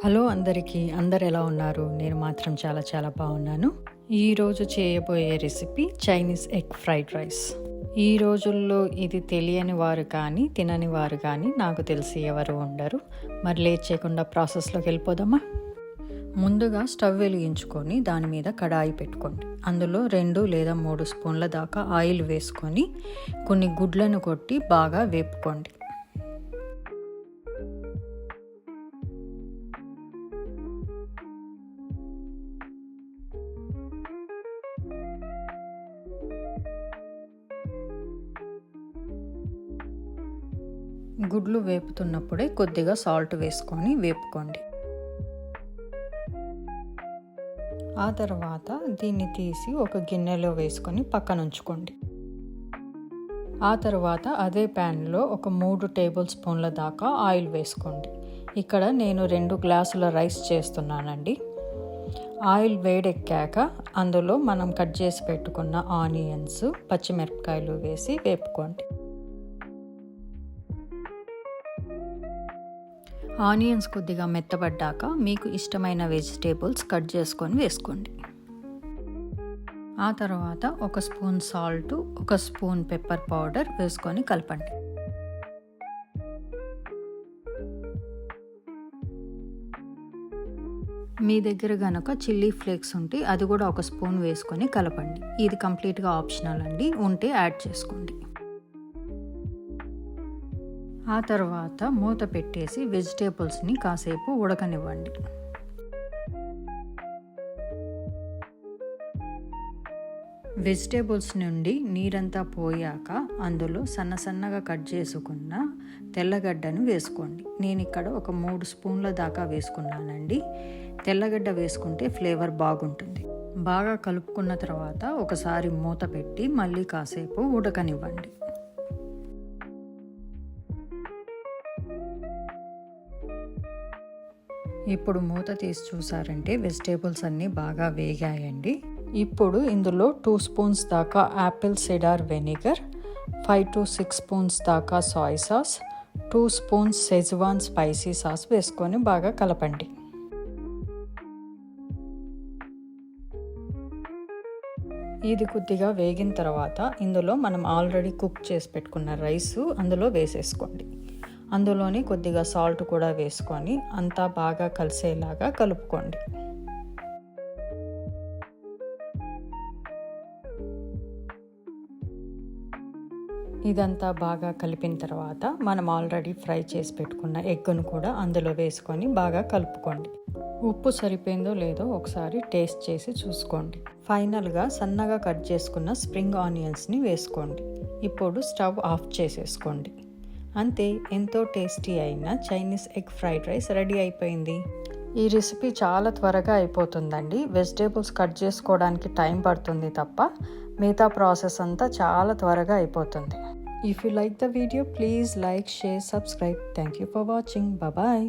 Hello అందరికీ, అందరు ఎలా ఉన్నారు? నేను మాత్రం చాలా చాలా బాగున్నాను. ఈరోజు చేయబోయే recipe Chinese egg fried rice. ఈ రోజుల్లో ఇది తెలియని వారు కానీ తినని వారు కానీ నాకు తెలిసి ఎవరు ఉండరు. మరి లేట్ చేయకుండా ప్రాసెస్లోకి వెళ్ళిపోదామా? ముందుగా స్టవ్ వెలిగించుకొని దాని మీద కడాయి పెట్టుకోండి. అందులో 2 లేదా 3 స్పూన్ల దాకా ఆయిల్ వేసుకొని కొన్ని గుడ్లను కొట్టి బాగా వేపుకోండి. గుడ్లు వేపుతున్నప్పుడే కొద్దిగా సాల్ట్ వేసుకొని వేపుకోండి. ఆ తర్వాత దీన్ని తీసి ఒక గిన్నెలో వేసుకొని పక్కన ఉంచుకోండి. ఆ తర్వాత అదే ప్యాన్లో ఒక 3 టేబుల్ స్పూన్ల దాకా ఆయిల్ వేసుకోండి. ఇక్కడ నేను 2 గ్లాసుల రైస్ చేస్తున్నానండి. ఆయిల్ వేడెక్కాక అందులో మనం కట్ చేసి పెట్టుకున్న ఆనియన్స్, పచ్చిమిరపకాయలు వేసి వేపుకోండి. ఆనియన్స్ కొద్దిగా మెత్తబడ్డాక మీకు ఇష్టమైన వెజిటేబుల్స్ కట్ చేసుకొని వేసుకోండి. ఆ తర్వాత 1 spoon salt, 1 spoon pepper powder వేసుకొని కలపండి. మీ దగ్గర గనక చిల్లీ ఫ్లేక్స్ ఉంటే అది కూడా 1 స్పూన్ వేసుకొని కలపండి. ఇది కంప్లీట్గా ఆప్షనల్ అండి, ఉంటే యాడ్ చేసుకోండి. ఆ తర్వాత మూత పెట్టేసి వెజిటేబుల్స్ని కాసేపు ఉడకనివ్వండి. వెజిటేబుల్స్ నుండి నీరంతా పోయాక అందులో సన్నగా కట్ చేసుకున్న తెల్లగడ్డను వేసుకోండి. నేను ఇక్కడ ఒక 3 స్పూన్ల దాకా వేసుకున్నానండి. తెల్లగడ్డ వేసుకుంటే ఫ్లేవర్ బాగుంటుంది. బాగా కలుపుకున్న తర్వాత ఒకసారి మూత పెట్టి మళ్ళీ కాసేపు ఉడకనివ్వండి. ఇప్పుడు మూత తీసి చూసారంటే వెజిటేబుల్స్ అన్నీ బాగా వేగాయండి. ఇప్పుడు ఇందులో 2 స్పూన్స్ దాకా apple cider vinegar, 5 to 6 spoons దాకా soy sauce, 2 spoons schezwan spicy sauce వేసుకొని బాగా కలపండి. ఇది కొద్దిగా వేగిన తర్వాత ఇందులో మనం ఆల్రెడీ కుక్ చేసి పెట్టుకున్న రైసు అందులో వేసేసుకోండి. అందులోనే కొద్దిగా సాల్ట్ కూడా వేసుకొని అంతా బాగా కలిసేలాగా కలుపుకోండి. ఇదంతా బాగా కలిపిన తర్వాత మనం ఆల్రెడీ ఫ్రై చేసి పెట్టుకున్న ఎగ్గును కూడా అందులో వేసుకొని బాగా కలుపుకోండి. ఉప్పు సరిపోయిందో లేదో ఒకసారి టేస్ట్ చేసి చూసుకోండి. ఫైనల్గా సన్నగా కట్ చేసుకున్న స్ప్రింగ్ ఆనియన్స్ని వేసుకోండి. ఇప్పుడు స్టవ్ ఆఫ్ చేసేసుకోండి. అంతే, ఎంతో టేస్టీ అయిన Chinese egg fried rice ready అయిపోయింది. ఈ రెసిపీ చాలా త్వరగా అయిపోతుందండి. వెజిటేబుల్స్ కట్ చేసుకోవడానికి టైం పడుతుంది తప్ప మిగతా ప్రాసెస్ అంతా చాలా త్వరగా అయిపోతుంది. If you like the video please like, share, subscribe. Thank you for watching. Bye.